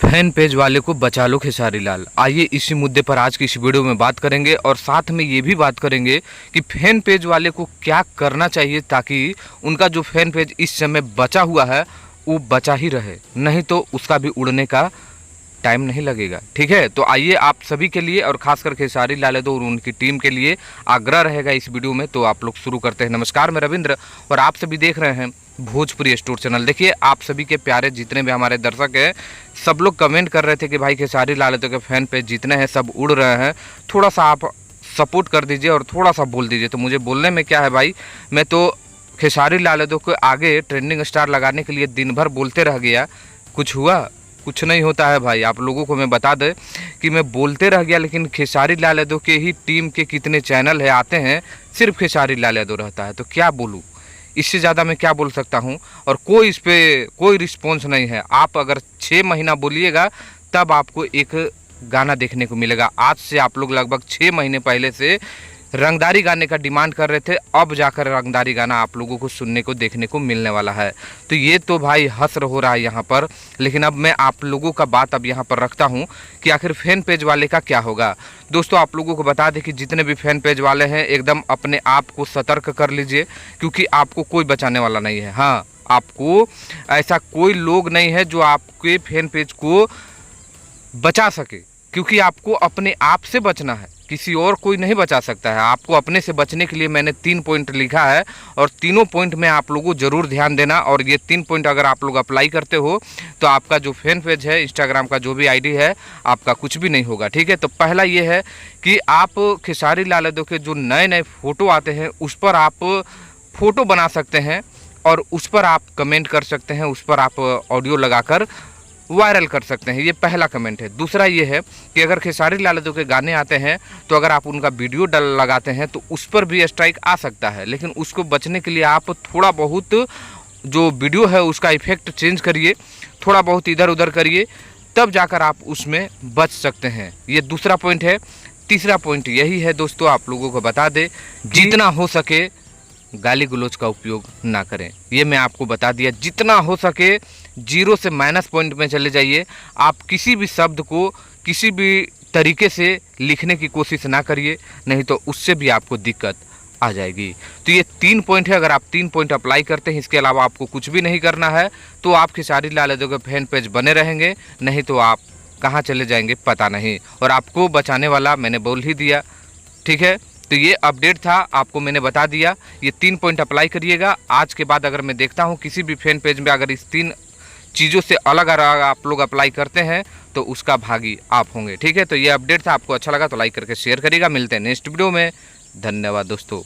Fan page वाले को बचा लो खेसारी लाल। आइए इसी मुद्दे पर आज की इस वीडियो में बात करेंगे और साथ में ये भी बात करेंगे कि फैन पेज वाले को क्या करना चाहिए ताकि उनका जो फैन पेज इस समय बचा हुआ है वो बचा ही रहे, नहीं तो उसका भी उड़ने का टाइम नहीं लगेगा। ठीक है, तो आइए आप सभी के लिए और खासकर खेसारी लाल यादव और उनकी टीम के लिए आग्रह रहेगा इस वीडियो में, तो आप लोग शुरू करते हैं। नमस्कार, मैं रविंद्र और आप सभी देख रहे हैं भोजपुरी स्टोर चैनल। देखिए, आप सभी के प्यारे जितने भी हमारे दर्शक हैं सब लोग कमेंट कर रहे थे कि भाई खेसारी लाल यादव के फैन पेज जितने हैं सब उड़ रहे हैं, थोड़ा सा आप सपोर्ट कर दीजिए और थोड़ा सा बोल दीजिए। तो मुझे बोलने में क्या है भाई, मैं तो खेसारी लाल यादव को आगे ट्रेंडिंग स्टार लगाने के लिए दिन भर बोलते रह गया, कुछ हुआ? कुछ नहीं होता है भाई। आप लोगों को मैं बता दें कि मैं बोलते रह गया, लेकिन खेसारी लाल यादव के ही टीम के कितने चैनल है आते हैं, सिर्फ खेसारी लाल यादव रहता है। तो क्या बोलूँ, इससे ज़्यादा मैं क्या बोल सकता हूँ। और कोई इस पर कोई रिस्पॉन्स नहीं है। आप अगर 6 महीना बोलिएगा तब आपको एक गाना देखने को मिलेगा। आज से आप लोग लगभग 6 महीने पहले से रंगदारी गाने का डिमांड कर रहे थे, अब जाकर रंगदारी गाना आप लोगों को सुनने को देखने को मिलने वाला है। तो ये तो भाई हसर हो रहा है यहाँ पर। लेकिन अब मैं आप लोगों का बात अब यहाँ पर रखता हूँ कि आखिर फैन पेज वाले का क्या होगा। दोस्तों, आप लोगों को बता दें कि जितने भी फैन पेज वाले हैं एकदम अपने आप को सतर्क कर लीजिए, क्योंकि आपको कोई बचाने वाला नहीं है। हाँ, आपको ऐसा कोई लोग नहीं है जो आपके फैन पेज को बचा सके, क्योंकि आपको अपने आप से बचना है, किसी और कोई नहीं बचा सकता है। आपको अपने से बचने के लिए मैंने 3 पॉइंट लिखा है और तीनों पॉइंट में आप लोगों को ज़रूर ध्यान देना। और ये 3 पॉइंट अगर आप लोग अप्लाई करते हो तो आपका जो फैन पेज है, इंस्टाग्राम का जो भी आईडी है, आपका कुछ भी नहीं होगा। ठीक है, तो पहला ये है कि आप खेसारी लाल यादव के जो नए नए फ़ोटो आते हैं उस पर आप फ़ोटो बना सकते हैं और उस पर आप कमेंट कर सकते हैं, उस पर आप ऑडियो लगाकर वायरल कर सकते हैं। ये पहला कमेंट है। दूसरा ये है कि अगर खेसारी लाल यादव के गाने आते हैं तो अगर आप उनका वीडियो लगाते हैं तो उस पर भी स्ट्राइक आ सकता है, लेकिन उसको बचने के लिए आप थोड़ा बहुत जो वीडियो है उसका इफेक्ट चेंज करिए, थोड़ा बहुत इधर उधर करिए, तब जाकर आप उसमें बच सकते हैं। ये दूसरा पॉइंट है। तीसरा पॉइंट यही है दोस्तों, आप लोगों को बता दें, जितना हो सके गाली गलौज का उपयोग ना करें। ये मैं आपको बता दिया। जितना हो सके 0 से माइनस पॉइंट में चले जाइए। आप किसी भी शब्द को किसी भी तरीके से लिखने की कोशिश ना करिए, नहीं तो उससे भी आपको दिक्कत आ जाएगी। तो ये 3 पॉइंट है। अगर आप 3 पॉइंट अप्लाई करते हैं, इसके अलावा आपको कुछ भी नहीं करना है, तो आप खेसारी लाल यादव के फैन पेज बने रहेंगे, नहीं तो आप कहाँ चले जाएंगे पता नहीं। और आपको बचाने वाला मैंने बोल ही दिया। ठीक है, तो ये अपडेट था, आपको मैंने बता दिया। ये 3 पॉइंट अप्लाई करिएगा। आज के बाद अगर मैं देखता हूँ किसी भी फैन पेज में अगर इस 3 चीज़ों से अलग अगर आप लोग अप्लाई करते हैं तो उसका भागी आप होंगे। ठीक है, तो ये अपडेट था। आपको अच्छा लगा तो लाइक करके शेयर करिएगा। मिलते हैं नेक्स्ट वीडियो में। धन्यवाद दोस्तों।